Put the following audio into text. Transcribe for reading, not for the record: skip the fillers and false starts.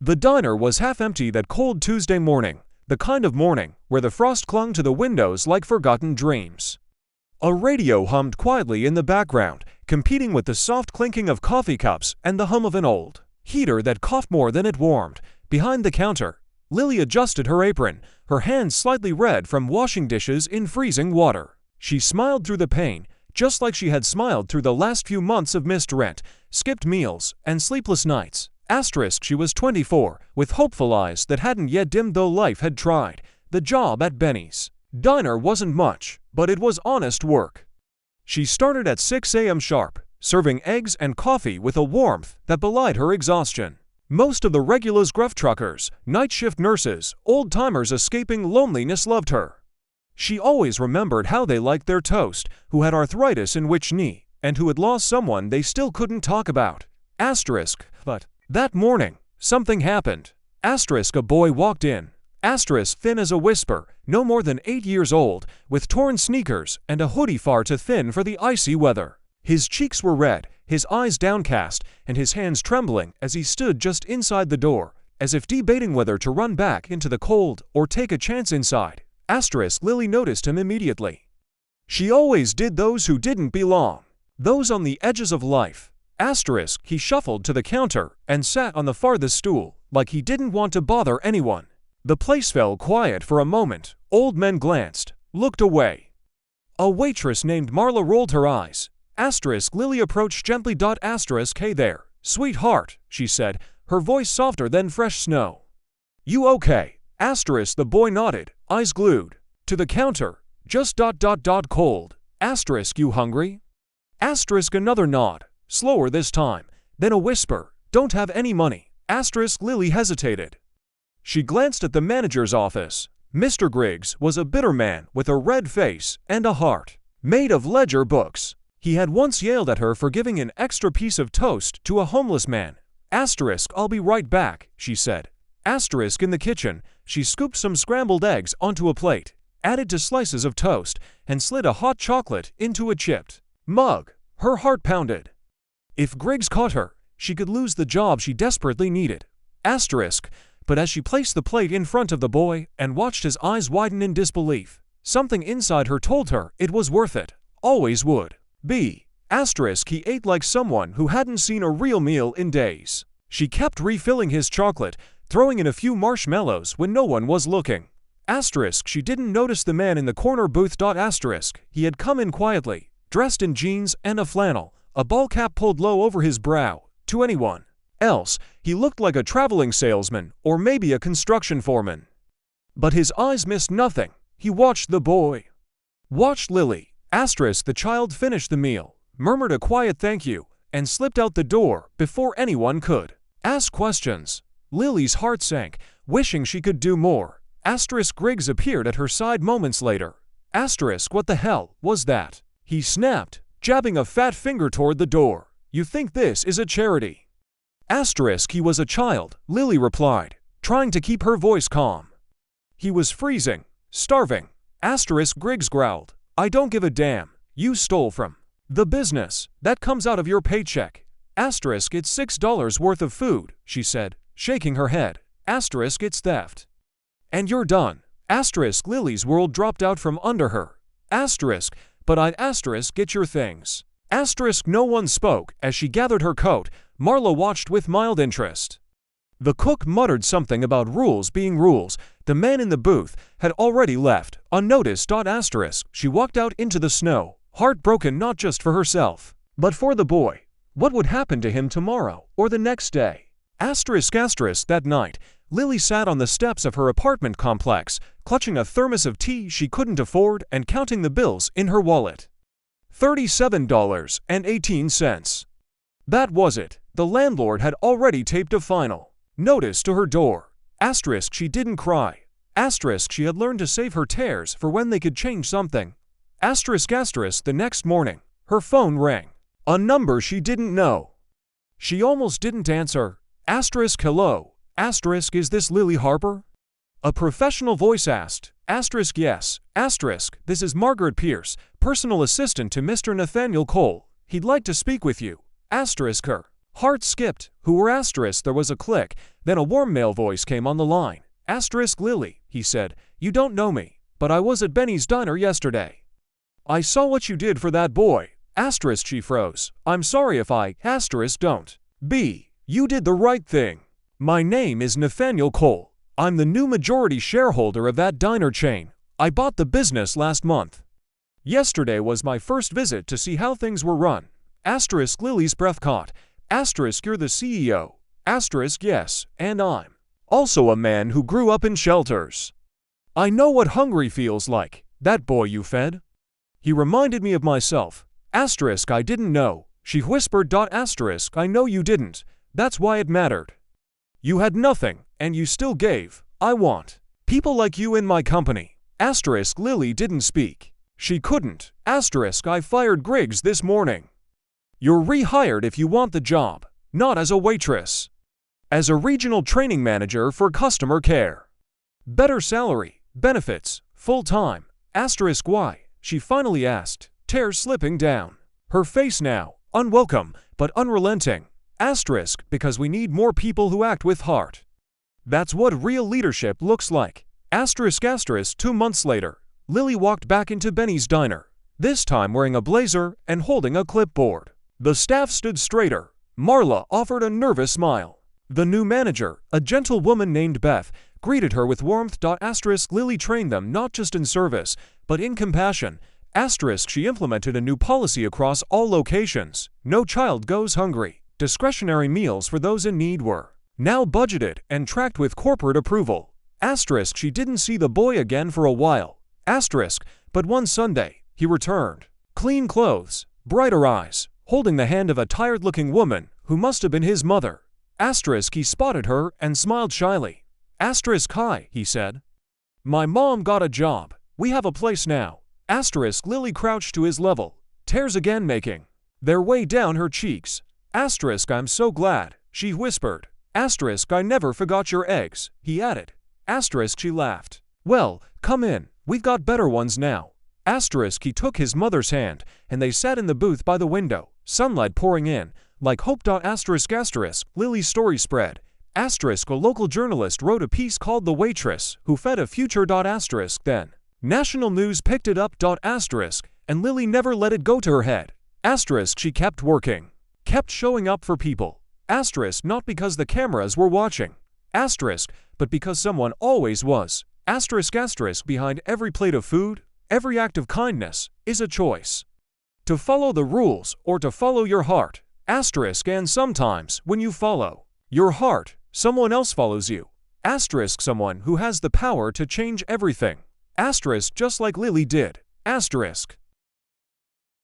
The diner was half empty that cold Tuesday morning, the kind of morning where the frost clung to the windows like forgotten dreams. A radio hummed quietly in the background, competing with the soft clinking of coffee cups and the hum of an old heater that coughed more than it warmed. Behind the counter, Lily adjusted her apron, her hands slightly red from washing dishes in freezing water. She smiled through the pain, just like she had smiled through the last few months of missed rent, skipped meals, and sleepless nights. She was 24, with hopeful eyes that hadn't yet dimmed though life had tried. The job at Benny's diner wasn't much, but it was honest work. She started at 6 a.m. sharp, serving eggs and coffee with a warmth that belied her exhaustion. Most of the regulars, gruff truckers, night shift nurses, old-timers escaping loneliness loved her. She always remembered how they liked their toast, who had arthritis in which knee, and who had lost someone they still couldn't talk about. But that morning, something happened. A boy walked in. Thin as a whisper, no more than 8 years old, with torn sneakers and a hoodie far too thin for the icy weather. His cheeks were red, his eyes downcast, and his hands trembling as he stood just inside the door, as if debating whether to run back into the cold or take a chance inside. Lily noticed him immediately. She always did those who didn't belong, those on the edges of life. He shuffled to the counter and sat on the farthest stool, like he didn't want to bother anyone. The place fell quiet for a moment. Old men glanced, looked away. A waitress named Marla rolled her eyes. Lily approached gently. Hey there, sweetheart, she said, her voice softer than fresh snow. You okay? The boy nodded, eyes glued to the counter. Just cold. You hungry? Another nod, slower this time, then a whisper, don't have any money. Lily hesitated. She glanced at the manager's office. Mr. Griggs was a bitter man with a red face and a heart made of ledger books. He had once yelled at her for giving an extra piece of toast to a homeless man. I'll be right back, she said. In the kitchen, she scooped some scrambled eggs onto a plate, added 2 slices of toast, and slid a hot chocolate into a chipped mug. Her heart pounded. If Griggs caught her, she could lose the job she desperately needed. But as she placed the plate in front of the boy and watched his eyes widen in disbelief, something inside her told her it was worth it. Always would be. He ate like someone who hadn't seen a real meal in days. She kept refilling his chocolate, throwing in a few marshmallows when no one was looking. She didn't notice the man in the corner booth. He had come in quietly, dressed in jeans and a flannel, a ball cap pulled low over his brow. To anyone else, he looked like a traveling salesman or maybe a construction foreman. But his eyes missed nothing. He watched the boy. Watched Lily. The child finished the meal, murmured a quiet thank you, and slipped out the door before anyone could ask questions. Lily's heart sank, wishing she could do more. Griggs appeared at her side moments later. What the hell was that? He snapped, jabbing a fat finger toward the door. You think this is a charity? He was a child, Lily replied, trying to keep her voice calm. He was freezing, starving. Griggs growled. I don't give a damn. You stole from the business. That comes out of your paycheck. It's $6 worth of food, she said, shaking her head. It's theft. And you're done. Lily's world dropped out from under her. But I'd get your things. No one spoke as she gathered her coat. Marla watched with mild interest. The cook muttered something about rules being rules. The man in the booth had already left, unnoticed. She walked out into the snow, heartbroken not just for herself, but for the boy. What would happen to him tomorrow or the next day? That night, Lily sat on the steps of her apartment complex, clutching a thermos of tea she couldn't afford and counting the bills in her wallet. $37.18. That was it. The landlord had already taped a final notice to her door. She didn't cry. She had learned to save her tears for when they could change something. The next morning, her phone rang. A number she didn't know. She almost didn't answer. Hello. Is this Lily Harper? A professional voice asked. Yes. This is Margaret Pierce, personal assistant to Mr. Nathaniel Cole. He'd like to speak with you. Her Heart skipped. Who were asterisk? There was a click. Then a warm male voice came on the line. Asterisk Lily, he said. You don't know me, but I was at Benny's diner yesterday. I saw what you did for that boy. Asterisk she froze. I'm sorry if I, asterisk don't. B. You did the right thing. My name is Nathaniel Cole. I'm the new majority shareholder of that diner chain. I bought the business last month. Yesterday was my first visit to see how things were run. Asterisk Lily's breath caught. Asterisk you're the CEO. Asterisk yes, and I'm also a man who grew up in shelters. I know what hungry feels like. That boy you fed. He reminded me of myself. Asterisk I didn't know. She whispered. Asterisk I know you didn't. That's why it mattered. You had nothing, and you still gave. I want people like you in my company. Asterisk Lily didn't speak. She couldn't. Asterisk I fired Griggs this morning. You're rehired if you want the job, not as a waitress. As a regional training manager for customer care. Better salary, benefits, full-time. Asterisk why? She finally asked, tears slipping down her face now, unwelcome but unrelenting. Asterisk because we need more people who act with heart. That's what real leadership looks like. Asterisk 2 months later, Lily walked back into Benny's diner, this time wearing a blazer and holding a clipboard. The staff stood straighter. Marla offered a nervous smile. The new manager, a gentle woman named Beth, greeted her with warmth. Asterisk Lily trained them not just in service, but in compassion. Asterisk she implemented a new policy across all locations. No child goes hungry. Discretionary meals for those in need were now budgeted and tracked with corporate approval. Asterisk she didn't see the boy again for a while. Asterisk but one Sunday, he returned. Clean clothes, brighter eyes, holding the hand of a tired-looking woman who must have been his mother. Asterisk he spotted her and smiled shyly. Asterisk hi, he said. My mom got a job. We have a place now. Asterisk Lily crouched to his level, tears again making their way down her cheeks. Asterisk I'm so glad, she whispered. Asterisk I never forgot your eggs, he added. Asterisk she laughed. Well, come in, we've got better ones now. Asterisk he took his mother's hand, and they sat in the booth by the window, sunlight pouring in, like hope. Asterisk Lily's story spread. Asterisk a local journalist wrote a piece called The Waitress, Who Fed a Future. Asterisk then. National news picked it up. Asterisk, and Lily never let it go to her head. Asterisk she kept working. Kept showing up for people. Asterisk not because the cameras were watching. Asterisk, but because someone always was. Asterisk behind every plate of food, every act of kindness, is a choice. To follow the rules or to follow your heart. Asterisk and sometimes, when you follow your heart, someone else follows you. Asterisk someone who has the power to change everything. Asterisk just like Lily did. Asterisk.